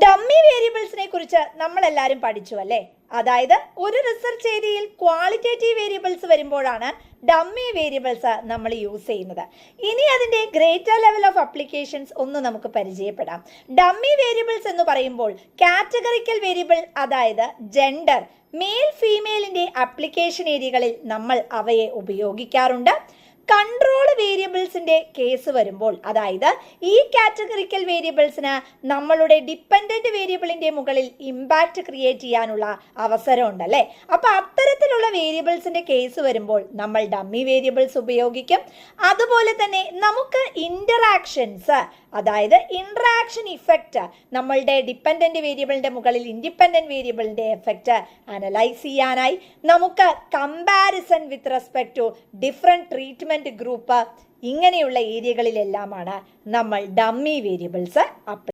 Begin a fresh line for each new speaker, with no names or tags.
Dummy വേരിയബിൾസിനെ കുറിച്ച് നമ്മൾ എല്ലാവരും പഠിച്ചു അല്ലേ? അതായത് ഒരു റിസർച്ച് ഏരിയയിൽ ക്വാളിറ്റേറ്റീവ് വേരിയബിൾസ് വരുമ്പോഴാണ് ഡമ്മി വേരിയബിൾസ് നമ്മൾ യൂസ് ചെയ്യുന്നത്. ഇനി അതിൻ്റെ ഗ്രേറ്റർ ലെവൽ ഓഫ് അപ്ലിക്കേഷൻസ് ഒന്ന് നമുക്ക് പരിചയപ്പെടാം. ഡമ്മി വേരിയബിൾസ് എന്ന് പറയുമ്പോൾ കാറ്റഗറിക്കൽ വേരിയബിൾ, അതായത് ജെൻഡർ, മെയിൽ ഫീമെയിലിൻ്റെ ആപ്ലിക്കേഷൻ ഏരിയകളിൽ നമ്മൾ അവയെ ഉപയോഗിക്കാറുണ്ട്. കൺട്രോൾ വേരിയബിൾസിന്റെ കേസ് വരുമ്പോൾ, അതായത് ഈ കാറ്റഗറിക്കൽ വേരിയബിൾസിന് നമ്മളുടെ ഡിപ്പെൻഡന്റ് വേരിയബിളിന്റെ മുകളിൽ ഇമ്പാക്റ്റ് ക്രിയേറ്റ് ചെയ്യാനുള്ള അവസരം ഉണ്ടല്ലേ. അപ്പൊ അത്തരത്തിലുള്ള വേരിയബിൾസിന്റെ കേസ് വരുമ്പോൾ നമ്മൾ ഡമ്മി വേരിയബിൾസ് ഉപയോഗിക്കും. അതുപോലെ തന്നെ നമുക്ക് ഇന്ററാക്ഷൻസ്, അതായത് ഇന്ററാക്ഷൻ ഇഫക്റ്റ്, നമ്മളുടെ ഡിപ്പെൻഡന്റ് വേരിയബിളിന്റെ മുകളിൽ ഇൻഡിപെൻഡന്റ് വേരിയബിളിന്റെ എഫക്റ്റ് അനലൈസ് ചെയ്യാനായി നമുക്ക് comparison with respect to different treatment group, ഇങ്ങനെയുള്ള ഏരിയകളിലെല്ലാമാണ് നമ്മൾ ഡമ്മി വേരിയബിൾസ് അപ്ലൈ